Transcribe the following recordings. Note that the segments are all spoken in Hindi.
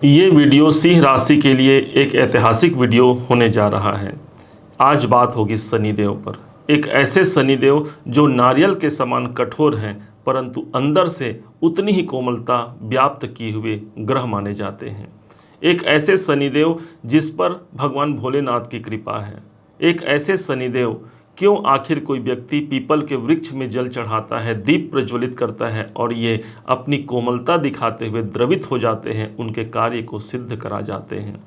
ये वीडियो सिंह राशि के लिए एक ऐतिहासिक वीडियो होने जा रहा है। आज बात होगी शनिदेव पर। एक ऐसे शनिदेव जो नारियल के समान कठोर हैं, परंतु अंदर से उतनी ही कोमलता व्याप्त किए हुए ग्रह माने जाते हैं। एक ऐसे शनिदेव जिस पर भगवान भोलेनाथ की कृपा है। एक ऐसे शनिदेव क्यों आखिर कोई व्यक्ति पीपल के वृक्ष में जल चढ़ाता है, दीप प्रज्वलित करता है और ये अपनी कोमलता दिखाते हुए द्रवित हो जाते हैं, उनके कार्य को सिद्ध करा जाते हैं।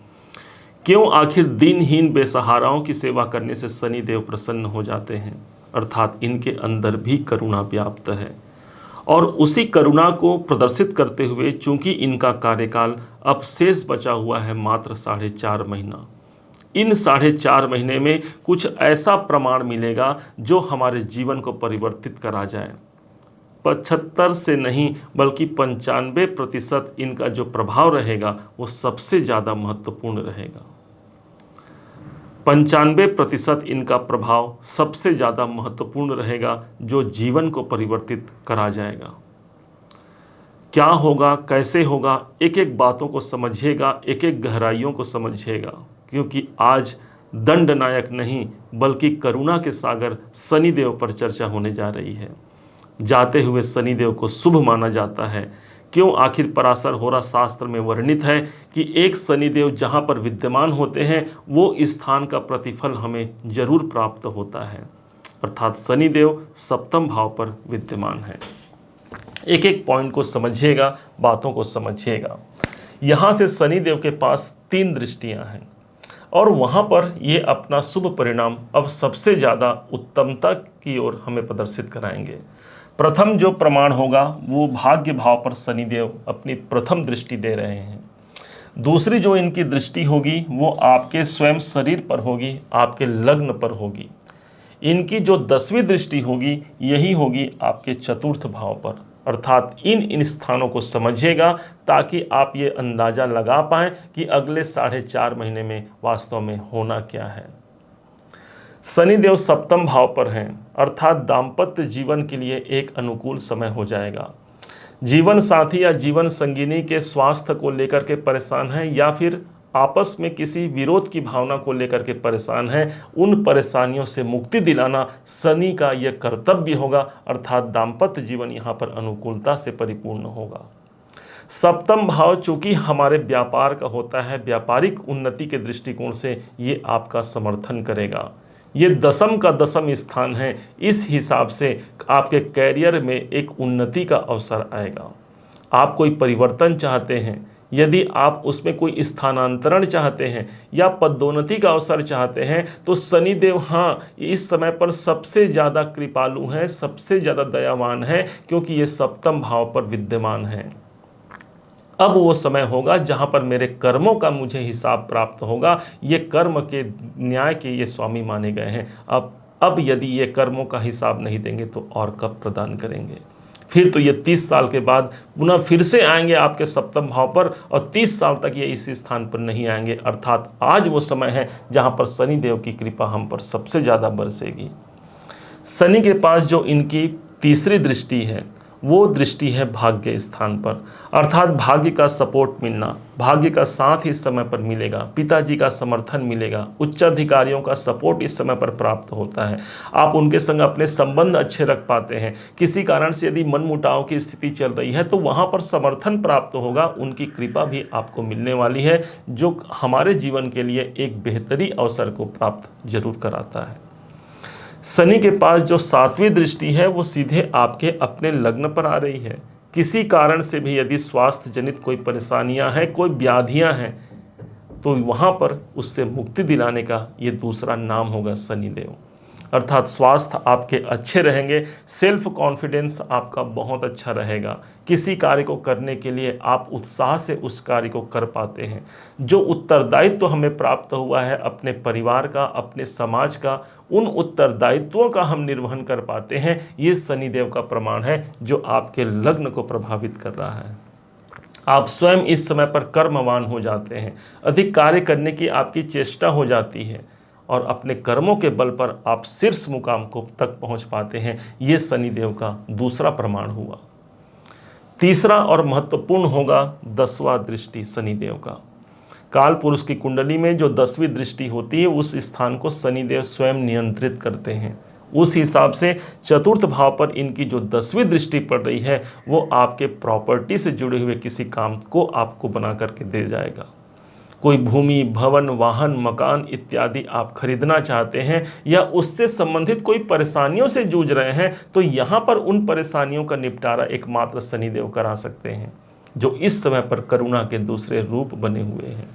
क्यों आखिर दीनहीन बेसहाराओं की सेवा करने से शनिदेव प्रसन्न हो जाते हैं, अर्थात इनके अंदर भी करुणा व्याप्त है। और उसी करुणा को प्रदर्शित करते हुए चूंकि इनका कार्यकाल अब शेष बचा हुआ है मात्र 4.5 महीना, इन 4.5 महीने में कुछ ऐसा प्रमाण मिलेगा जो हमारे जीवन को परिवर्तित करा जाए। 75 से नहीं बल्कि 95% इनका जो प्रभाव रहेगा वो सबसे ज़्यादा महत्वपूर्ण रहेगा। 95% इनका प्रभाव सबसे ज़्यादा महत्वपूर्ण रहेगा जो जीवन को परिवर्तित करा जाएगा। क्या होगा, कैसे होगा, एक एक बातों को समझिएगा, एक एक गहराइयों को समझिएगा, क्योंकि आज दंडनायक नहीं बल्कि करुणा के सागर शनिदेव पर चर्चा होने जा रही है। जाते हुए शनिदेव को शुभ माना जाता है। क्यों, आखिर पराशर होरा शास्त्र में वर्णित है कि एक शनिदेव जहाँ पर विद्यमान होते हैं वो स्थान का प्रतिफल हमें जरूर प्राप्त होता है, अर्थात शनिदेव सप्तम भाव पर विद्यमान है। एक एक पॉइंट को समझिएगा, बातों को समझिएगा। यहाँ से शनिदेव के पास 3 दृष्टियाँ हैं और वहाँ पर ये अपना शुभ परिणाम अब सबसे ज़्यादा उत्तमता की ओर हमें प्रदर्शित कराएंगे। प्रथम जो प्रमाण होगा वो भाग्य भाव पर शनिदेव अपनी प्रथम दृष्टि दे रहे हैं। दूसरी जो इनकी दृष्टि होगी वो आपके स्वयं शरीर पर होगी, आपके लग्न पर होगी। इनकी जो 10वीं दृष्टि होगी यही होगी आपके चतुर्थ भाव पर, अर्थात इन स्थानों को समझिएगा ताकि आप ये अंदाज़ा लगा पाएं कि अगले 4.5 महीने में वास्तव में होना क्या है। शनिदेव सप्तम भाव पर हैं, अर्थात दाम्पत्य जीवन के लिए एक अनुकूल समय हो जाएगा। जीवन साथी या जीवन संगिनी के स्वास्थ्य को लेकर के परेशान हैं या फिर आपस में किसी विरोध की भावना को लेकर के परेशान हैं, उन परेशानियों से मुक्ति दिलाना शनि का यह कर्तव्य होगा, अर्थात दाम्पत्य जीवन यहाँ पर अनुकूलता से परिपूर्ण होगा। सप्तम भाव चूंकि हमारे व्यापार का होता है, व्यापारिक उन्नति के दृष्टिकोण से ये आपका समर्थन करेगा। ये दशम का दशम स्थान है, इस हिसाब से आपके कैरियर में एक उन्नति का अवसर आएगा। आप कोई परिवर्तन चाहते हैं, यदि आप उसमें कोई स्थानांतरण चाहते हैं या पदोन्नति का अवसर चाहते हैं तो शनिदेव हाँ इस समय पर सबसे ज़्यादा कृपालु हैं, सबसे ज़्यादा दयावान हैं, क्योंकि ये सप्तम भाव पर विद्यमान हैं। अब वो समय होगा जहाँ पर मेरे कर्मों का मुझे हिसाब प्राप्त होगा। ये कर्म के न्याय के ये स्वामी माने गए हैं। अब यदि ये कर्मों का हिसाब नहीं देंगे तो और कब प्रदान करेंगे। फिर तो ये 30 साल के बाद पुनः फिर से आएंगे आपके सप्तम भाव पर और 30 साल तक ये इस स्थान पर नहीं आएंगे, अर्थात आज वो समय है जहाँ पर शनिदेव की कृपा हम पर सबसे ज़्यादा बरसेगी। शनि के पास जो इनकी तीसरी दृष्टि है वो दृष्टि है भाग्य स्थान पर, अर्थात भाग्य का सपोर्ट मिलना, भाग्य का साथ इस समय पर मिलेगा, पिताजी का समर्थन मिलेगा, उच्च अधिकारियों का सपोर्ट इस समय पर प्राप्त होता है। आप उनके संग अपने संबंध अच्छे रख पाते हैं। किसी कारण से यदि मनमुटाव की स्थिति चल रही है तो वहाँ पर समर्थन प्राप्त होगा, उनकी कृपा भी आपको मिलने वाली है, जो हमारे जीवन के लिए एक बेहतरी अवसर को प्राप्त जरूर कराता है। शनि के पास जो 7वीं दृष्टि है वो सीधे आपके अपने लग्न पर आ रही है। किसी कारण से भी यदि स्वास्थ्य जनित कोई परेशानियां हैं, कोई व्याधियां हैं, तो वहां पर उससे मुक्ति दिलाने का ये दूसरा नाम होगा शनिदेव, अर्थात स्वास्थ्य आपके अच्छे रहेंगे, सेल्फ कॉन्फिडेंस आपका बहुत अच्छा रहेगा। किसी कार्य को करने के लिए आप उत्साह से उस कार्य को कर पाते हैं। जो उत्तरदायित्व तो हमें प्राप्त हुआ है अपने परिवार का, अपने समाज का, उन उत्तरदायित्वों का हम निर्वहन कर पाते हैं। ये शनिदेव का प्रमाण है जो आपके लग्न को प्रभावित कर रहा है। आप स्वयं इस समय पर कर्मवान हो जाते हैं, अधिक कार्य करने की आपकी चेष्टा हो जाती है और अपने कर्मों के बल पर आप शीर्ष मुकाम को तक पहुंच पाते हैं। ये शनिदेव का दूसरा प्रमाण हुआ। तीसरा और महत्वपूर्ण होगा 10वां दृष्टि शनिदेव का। काल पुरुष की कुंडली में जो 10वीं दृष्टि होती है उस स्थान को शनिदेव स्वयं नियंत्रित करते हैं। उस हिसाब से चतुर्थ भाव पर इनकी जो 10वीं दृष्टि पड़ रही है वो आपके प्रॉपर्टी से जुड़े हुए किसी काम को आपको बना करके दे जाएगा। कोई भूमि, भवन, वाहन, मकान इत्यादि आप खरीदना चाहते हैं या उससे संबंधित कोई परेशानियों से जूझ रहे हैं तो यहाँ पर उन परेशानियों का निपटारा एकमात्र शनिदेव करा सकते हैं, जो इस समय पर करुणा के दूसरे रूप बने हुए हैं।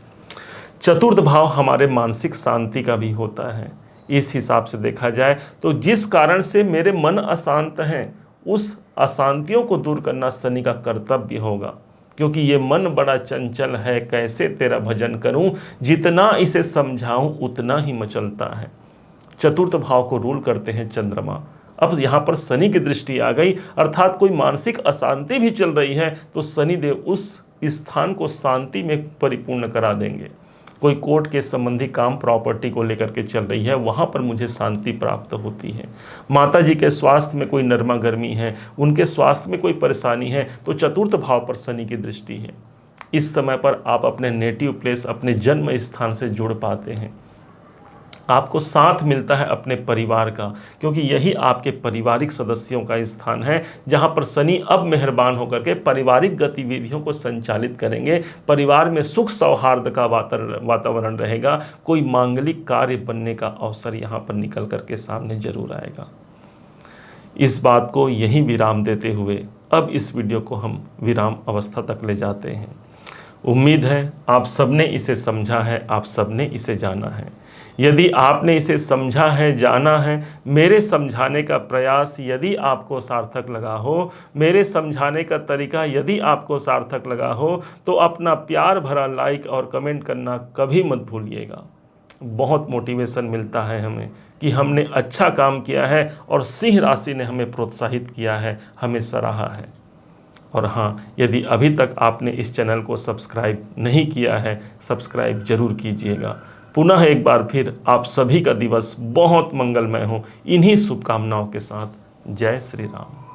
चतुर्थ भाव हमारे मानसिक शांति का भी होता है। इस हिसाब से देखा जाए तो जिस कारण से मेरे मन अशांत हैं उस अशांतियों को दूर करना शनि का कर्तव्य होगा, क्योंकि ये मन बड़ा चंचल है, कैसे तेरा भजन करूं, जितना इसे समझाऊं उतना ही मचलता है। चतुर्थ भाव को रूल करते हैं चंद्रमा। अब यहाँ पर शनि की दृष्टि आ गई, अर्थात कोई मानसिक अशांति भी चल रही है तो शनिदेव उस स्थान को शांति में परिपूर्ण करा देंगे। कोई कोर्ट के संबंधी काम, प्रॉपर्टी को लेकर के चल रही है, वहाँ पर मुझे शांति प्राप्त होती है। माता जी के स्वास्थ्य में कोई नरमा गर्मी है, उनके स्वास्थ्य में कोई परेशानी है तो चतुर्थ भाव पर शनि की दृष्टि है। इस समय पर आप अपने नेटिव प्लेस, अपने जन्म स्थान से जुड़ पाते हैं। आपको साथ मिलता है अपने परिवार का, क्योंकि यही आपके पारिवारिक सदस्यों का स्थान है, जहां पर शनि अब मेहरबान होकर के पारिवारिक गतिविधियों को संचालित करेंगे। परिवार में सुख सौहार्द का वातावरण रहेगा। कोई मांगलिक कार्य बनने का अवसर यहां पर निकल करके सामने जरूर आएगा। इस बात को यहीं विराम देते हुए अब इस वीडियो को हम विराम अवस्था तक ले जाते हैं। उम्मीद है आप सबने इसे समझा है, आप सबने इसे जाना है। यदि आपने इसे समझा है, जाना है, मेरे समझाने का प्रयास यदि आपको सार्थक लगा हो, मेरे समझाने का तरीका यदि आपको सार्थक लगा हो, तो अपना प्यार भरा लाइक और कमेंट करना कभी मत भूलिएगा। बहुत मोटिवेशन मिलता है हमें कि हमने अच्छा काम किया है और सिंह राशि ने हमें प्रोत्साहित किया है, हमें सराहा है। और हाँ, यदि अभी तक आपने इस चैनल को सब्सक्राइब नहीं किया है, सब्सक्राइब जरूर कीजिएगा। पुनः एक बार फिर आप सभी का दिवस बहुत मंगलमय हो, इन्हीं शुभकामनाओं के साथ। जय श्री राम।